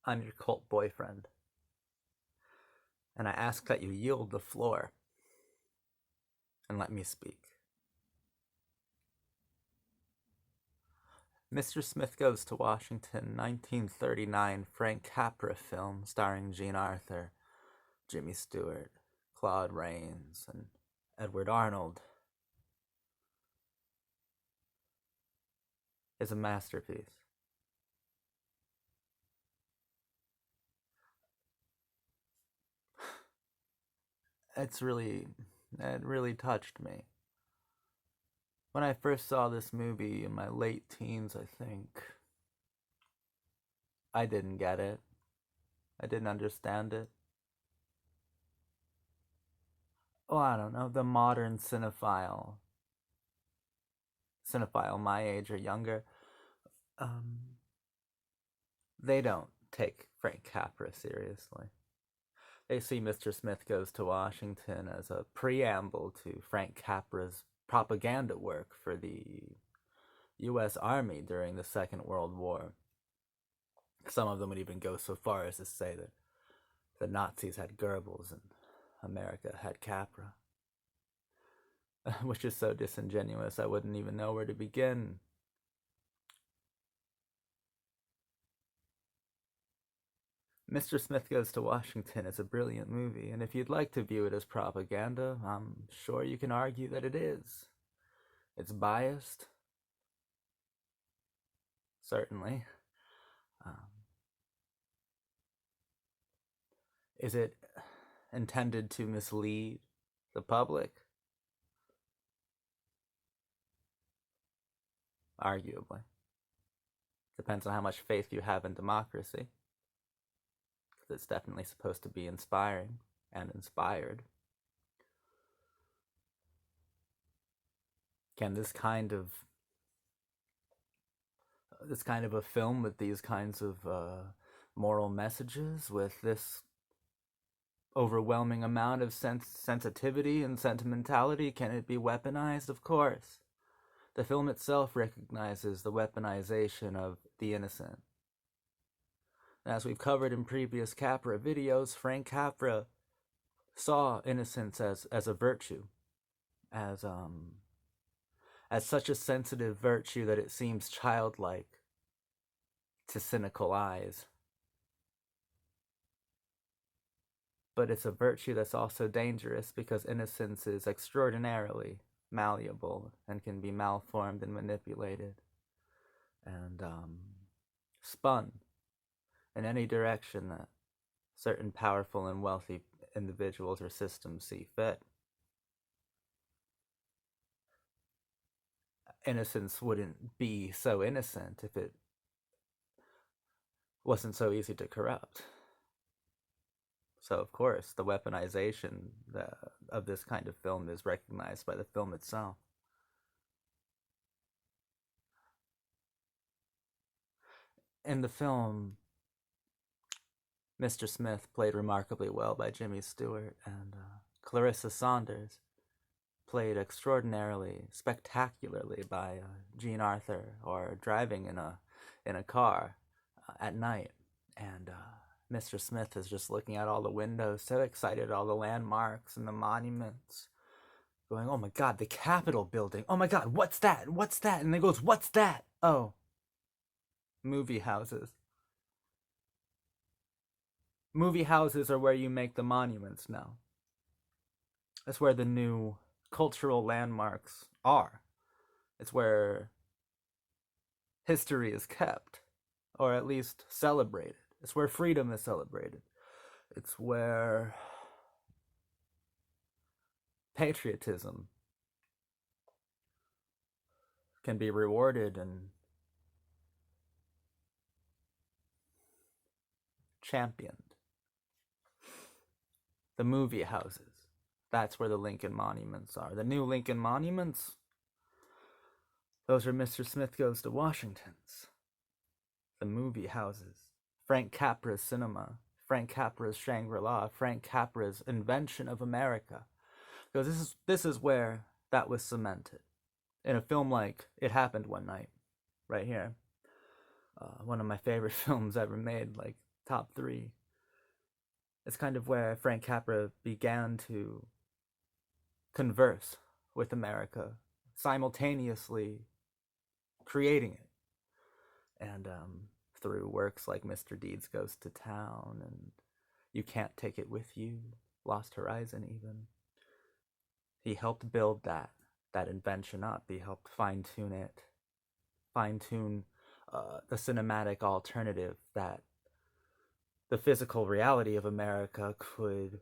I'm your cult boyfriend, and I ask that you yield the floor and let me speak. Mr. Smith Goes to Washington, 1939 Frank Capra film starring Jean Arthur, Jimmy Stewart, Claude Rains, and Edward Arnold is a masterpiece. It really touched me. When I first saw this movie in my late teens, I think, I didn't get it. I didn't understand it. Oh, I don't know, the modern cinephile my age or younger, um, they don't take Frank Capra seriously. They see Mr. Smith Goes to Washington as a preamble to Frank Capra's propaganda work for the U.S. Army during the Second World War. Some of them would even go so far as to say that the Nazis had Goebbels and America had Capra. Which is so disingenuous, I wouldn't even know where to begin. Mr. Smith Goes to Washington is a brilliant movie, and if you'd like to view it as propaganda, I'm sure you can argue that it is. It's biased, certainly. Um, is it intended to mislead the public? Arguably. Depends on how much faith you have in democracy. Because it's definitely supposed to be inspiring and inspired. Can this kind of a film with these kinds of moral messages, with this overwhelming amount of sensitivity and sentimentality, can it be weaponized? Of course. The film itself recognizes the weaponization of the innocent. As we've covered in previous Capra videos, Frank Capra saw innocence as a virtue, as such a sensitive virtue that it seems childlike to cynical eyes. But it's a virtue that's also dangerous because innocence is extraordinarily malleable and can be malformed and manipulated and spun in any direction that certain powerful and wealthy individuals or systems see fit. Innocence wouldn't be so innocent if it wasn't so easy to corrupt. So, of course, the weaponization of this kind of film is recognized by the film itself. In the film, Mr. Smith, played remarkably well by Jimmy Stewart, and Clarissa Saunders, played extraordinarily, spectacularly by Jean Arthur, or driving in a car at night, and Mr. Smith is just looking at all the windows, so excited at all the landmarks and the monuments, going, "Oh my God, the Capitol building! Oh my God, what's that? What's that?" And he goes, "What's that? Oh, movie houses." Movie houses are where you make the monuments now. That's where the new cultural landmarks are. It's where history is kept, or at least celebrated. It's where freedom is celebrated. It's where patriotism can be rewarded and championed. The movie houses. That's where the Lincoln monuments are. The new Lincoln monuments, those are Mr. Smith Goes to Washington's. The movie houses. Frank Capra's cinema. Frank Capra's Shangri-La. Frank Capra's invention of America. Because this is where that was cemented. In a film like It Happened One Night, right here. One of my favorite films ever made. Like, top three. It's kind of where Frank Capra began to converse with America, simultaneously creating it. And through works like Mr. Deeds Goes to Town and You Can't Take It With You, Lost Horizon even, he helped build that invention up. He helped fine-tune it, fine-tune the cinematic alternative that the physical reality of America could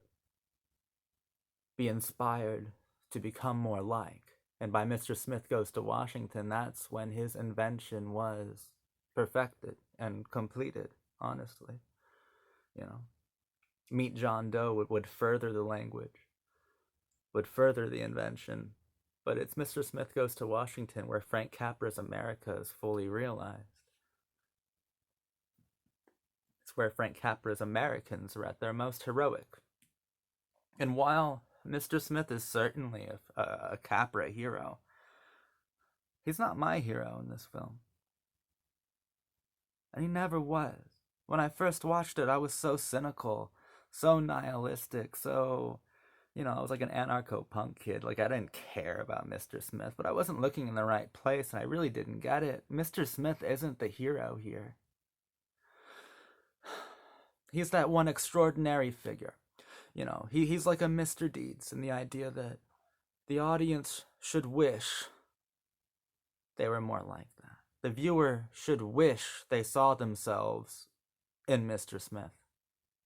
be inspired to become more like. And by Mr. Smith Goes to Washington, that's when his invention was perfected and completed, honestly. You know, Meet John Doe would further the language, would further the invention. But it's Mr. Smith Goes to Washington where Frank Capra's America is fully realized. It's where Frank Capra's Americans are at their most heroic. And while Mr. Smith is certainly a Capra hero, he's not my hero in this film. And he never was. When I first watched it, I was so cynical, so nihilistic, so, I was like an anarcho-punk kid. Like, I didn't care about Mr. Smith, but I wasn't looking in the right place, and I really didn't get it. Mr. Smith isn't the hero here. He's that one extraordinary figure. He's like a Mr. Deeds in the idea that the audience should wish they were more like that. The viewer should wish they saw themselves in Mr. Smith,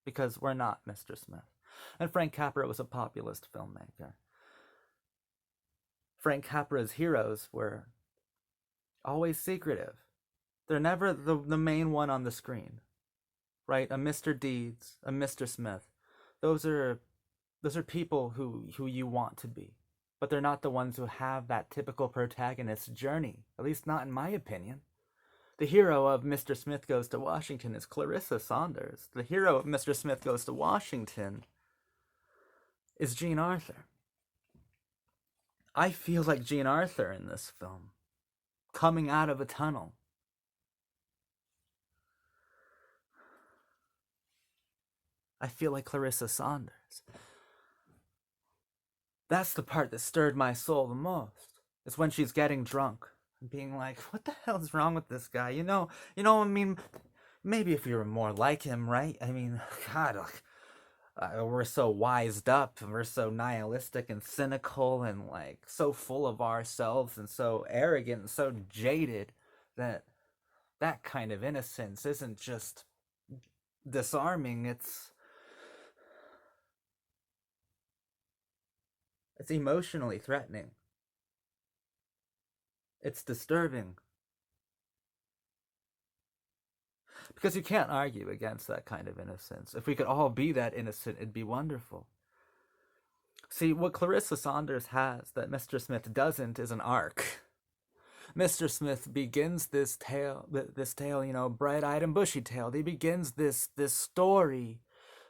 because we're not Mr. Smith. And Frank Capra was a populist filmmaker. Frank Capra's heroes were always secretive. They're never the main one on the screen, right? A Mr. Deeds, a Mr. Smith. Those are people who you want to be, but they're not the ones who have that typical protagonist journey, at least not in my opinion. The hero of Mr. Smith Goes to Washington is Clarissa Saunders. The hero of Mr. Smith Goes to Washington is Jean Arthur. I feel like Jean Arthur in this film, coming out of a tunnel. I feel like Clarissa Saunders. That's the part that stirred my soul the most. It's when she's getting drunk and being like, what the hell is wrong with this guy? I mean, maybe if you were more like him, right? I mean, God, we're so wised up and we're so nihilistic and cynical and like so full of ourselves and so arrogant and so jaded that kind of innocence isn't just disarming, it's emotionally threatening. It's disturbing. Because you can't argue against that kind of innocence. If we could all be that innocent, it'd be wonderful. See, what Clarissa Saunders has that Mr. Smith doesn't is an arc. Mr. Smith begins this tale, bright-eyed and bushy-tailed. He begins this story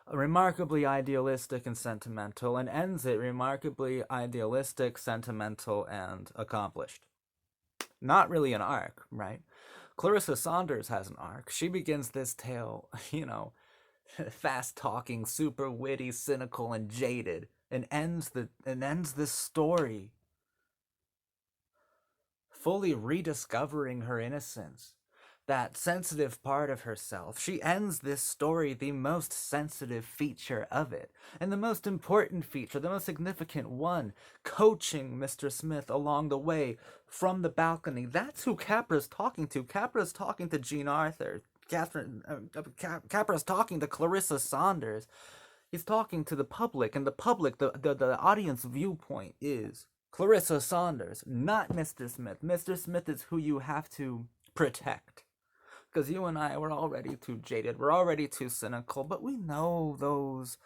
remarkably idealistic and sentimental, and ends it remarkably idealistic, sentimental, and accomplished. Not really an arc, right? Clarissa Saunders has an arc. She begins this tale, fast-talking, super witty, cynical, and jaded, and ends this story fully rediscovering her innocence, that sensitive part of herself. She ends this story the most sensitive feature of it, and the most important feature, the most significant one, coaching Mr. Smith along the way from the balcony. That's who Capra's talking to. Capra's talking to Jean Arthur. Capra's talking to Clarissa Saunders. He's talking to the public, and the public, the audience viewpoint is Clarissa Saunders, not Mr. Smith. Mr. Smith is who you have to protect. Because you and I, we're already too jaded, we're already too cynical, but we know those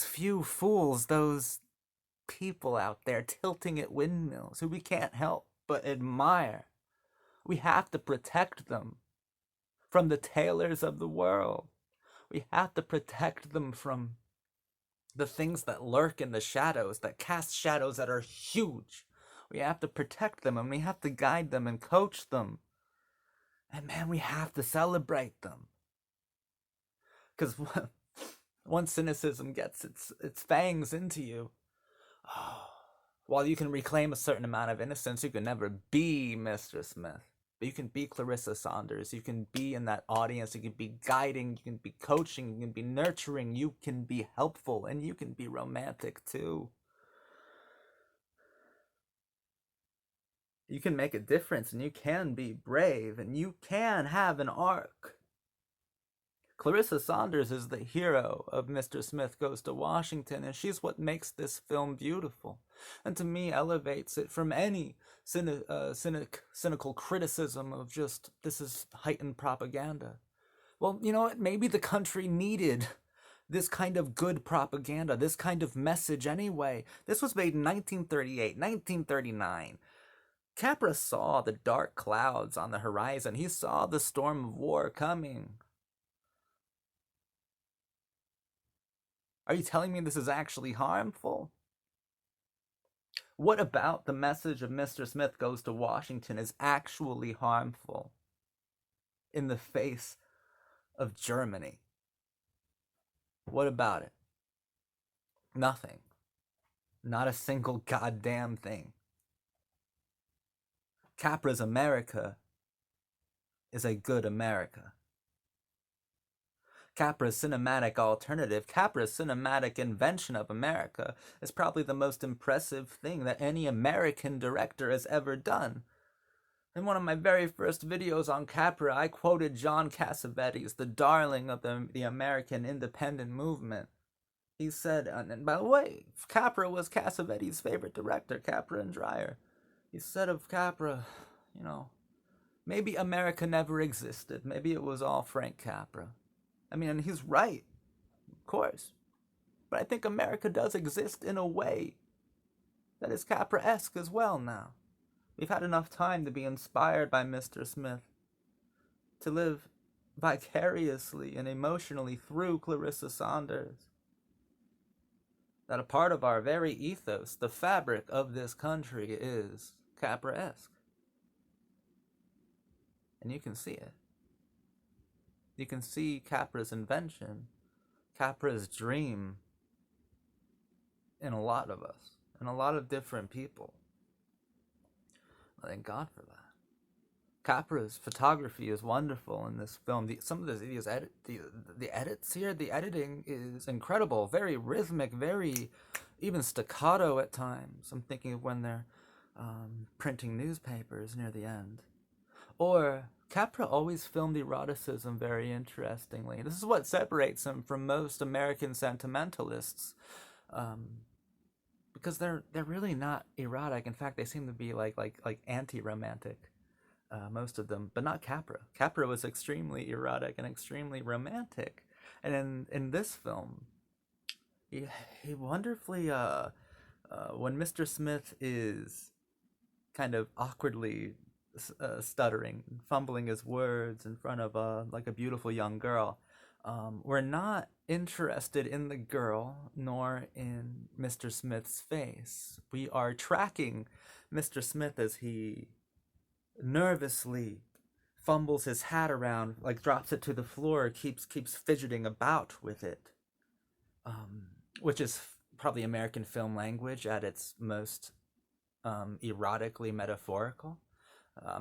few fools, those people out there tilting at windmills who we can't help but admire. We have to protect them from the tailors of the world. We have to protect them from the things that lurk in the shadows, that cast shadows that are huge. We have to protect them, and we have to guide them and coach them. And man, we have to celebrate them. Because once cynicism gets its fangs into you, while you can reclaim a certain amount of innocence, you can never be Mr. Smith. But you can be Clarissa Saunders. You can be in that audience. You can be guiding. You can be coaching. You can be nurturing. You can be helpful. And you can be romantic too. You can make a difference, and you can be brave, and you can have an arc. Clarissa Saunders is the hero of Mr. Smith Goes to Washington, and she's what makes this film beautiful, and to me elevates it from any cynical criticism of just, this is heightened propaganda. Well, you know what? Maybe the country needed this kind of good propaganda, this kind of message anyway. This was made in 1938, 1939. Capra saw the dark clouds on the horizon. He saw the storm of war coming. Are you telling me this is actually harmful? What about the message of Mr. Smith Goes to Washington is actually harmful in the face of Germany? What about it? Nothing. Not a single goddamn thing. Capra's America is a good America. Capra's cinematic alternative, Capra's cinematic invention of America, is probably the most impressive thing that any American director has ever done. In one of my very first videos on Capra, I quoted John Cassavetes, the darling of the American independent movement. He said, and by the way, Capra was Cassavetes' favorite director, Capra and Dreyer. He said of Capra, you know, maybe America never existed. Maybe it was all Frank Capra. I mean, and he's right, of course. But I think America does exist in a way that is Capra-esque as well now. We've had enough time to be inspired by Mr. Smith, to live vicariously and emotionally through Clarissa Saunders. That a part of our very ethos, the fabric of this country, is Capra-esque. And you can see it. You can see Capra's invention, Capra's dream in a lot of us, in a lot of different people. Thank God for that. Capra's photography is wonderful in this film. Some of the edits here, the editing is incredible, very rhythmic, very even staccato at times. I'm thinking of when they're printing newspapers near the end. Or Capra always filmed eroticism very interestingly. This is what separates him from most American sentimentalists, because they're really not erotic. In fact, they seem to be like anti-romantic, most of them, but not Capra. Capra was extremely erotic and extremely romantic, and in this film, he wonderfully when Mr. Smith is kind of awkwardly stuttering, fumbling his words in front of a beautiful young girl. We're not interested in the girl nor in Mr. Smith's face. We are tracking Mr. Smith as he nervously fumbles his hat around, like drops it to the floor, keeps fidgeting about with it, which is probably American film language at its most erotically metaphorical.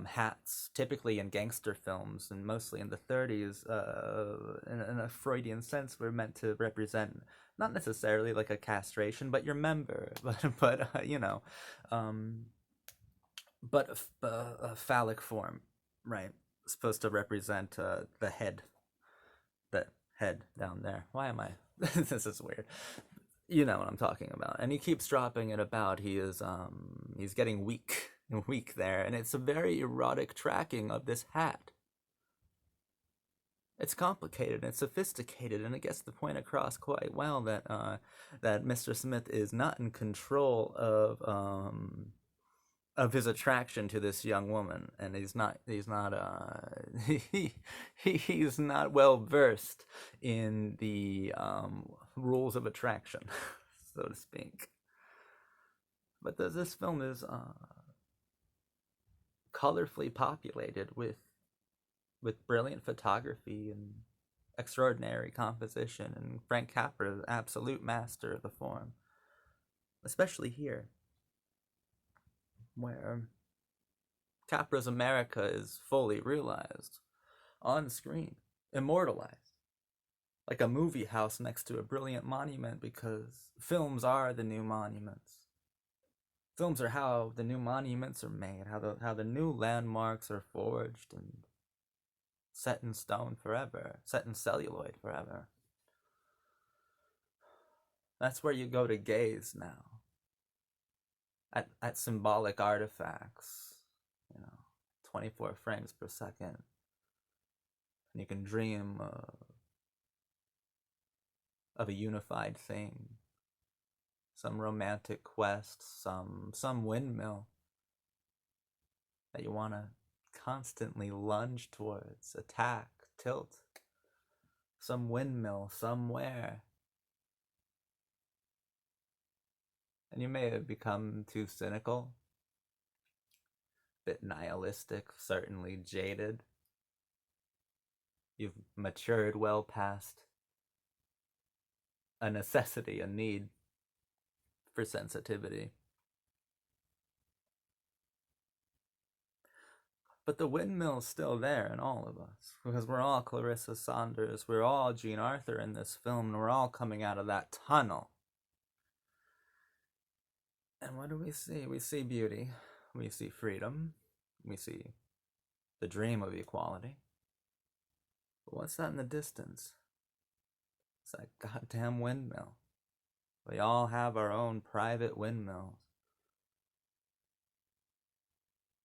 Hats, typically in gangster films and mostly in the 30s, in a Freudian sense, were meant to represent not necessarily like a castration, but your member, but a phallic form, right? Supposed to represent the head down there. Why am I? This is weird. You know what I'm talking about. And he keeps dropping it about. He's getting weak there, and it's a very erotic tracking of this hat. It's complicated and sophisticated, and it gets the point across quite well that Mr. Smith is not in control of his attraction to this young woman, and he's not he's not well versed in the rules of attraction, so to speak. But this film is colorfully populated with brilliant photography and extraordinary composition, and Frank Capra is absolute master of the form, especially here, where Capra's America is fully realized on screen, immortalized, like a movie house next to a brilliant monument, because films are the new monuments. Films are how the new monuments are made, how the new landmarks are forged and set in stone forever, set in celluloid forever. That's where you go to gaze now, at symbolic artifacts, 24 frames per second. And you can dream of a unified thing, some romantic quest, some windmill that you want to constantly lunge towards, attack, tilt. Some windmill somewhere. And you may have become too cynical, a bit nihilistic, certainly jaded. You've matured well past a necessity, a need for sensitivity. But the windmill's still there in all of us, because we're all Clarissa Saunders, we're all Jean Arthur in this film, and we're all coming out of that tunnel. And what do we see? We see beauty, we see freedom, we see the dream of equality. But what's that in the distance? It's that goddamn windmill. We all have our own private windmills.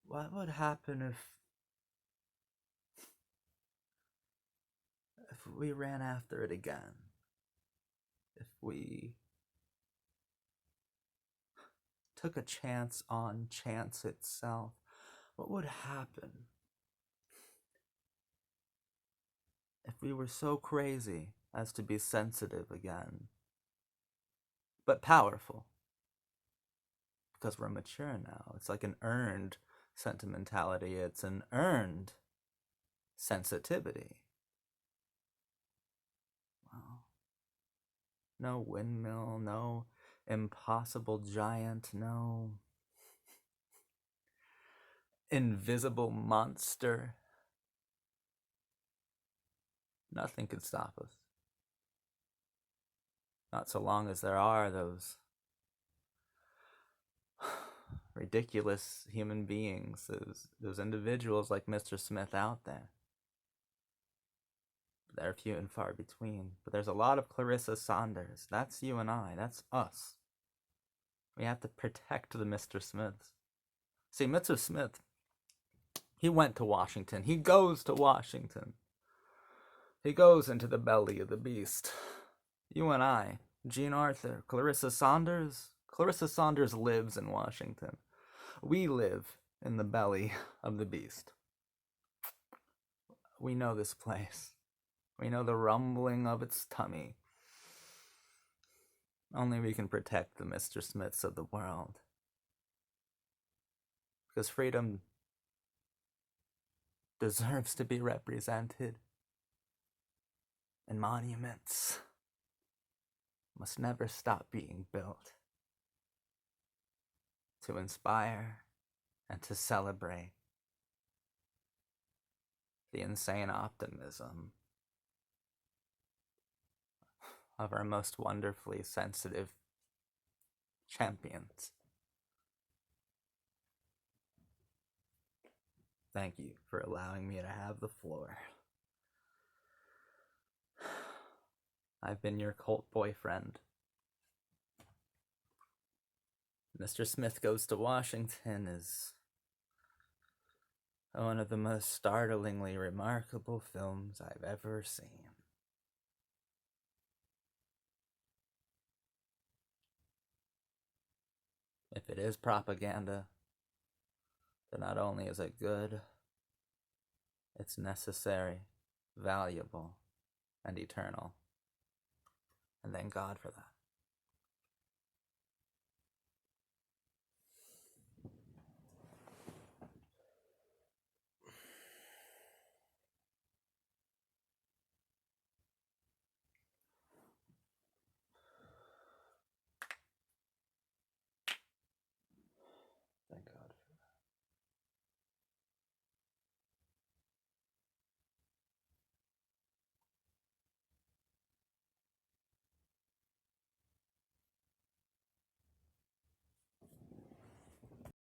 What would happen if we ran after it again? If we took a chance on chance itself, what would happen if we were so crazy as to be sensitive again, but powerful? Because we're mature now. It's like an earned sentimentality. It's an earned sensitivity. Well, no windmill, no impossible giant, no invisible monster. Nothing can stop us. Not so long as there are those ridiculous human beings, those individuals like Mr. Smith out there. They're few and far between. But there's a lot of Clarissa Saunders. That's you and I. That's us. We have to protect the Mr. Smiths. See, Mr. Smith, he went to Washington. He goes to Washington. He goes into the belly of the beast. You and I, Jean Arthur, Clarissa Saunders lives in Washington. We live in the belly of the beast. We know this place. We know the rumbling of its tummy. Only we can protect the Mr. Smiths of the world. Because freedom deserves to be represented. And monuments must never stop being built to inspire and to celebrate the insane optimism of our most wonderfully sensitive champions. Thank you for allowing me to have the floor. I've been your cult boyfriend. Mr. Smith Goes to Washington is one of the most startlingly remarkable films I've ever seen. If it is propaganda, then not only is it good, it's necessary, valuable, and eternal. And thank God for that.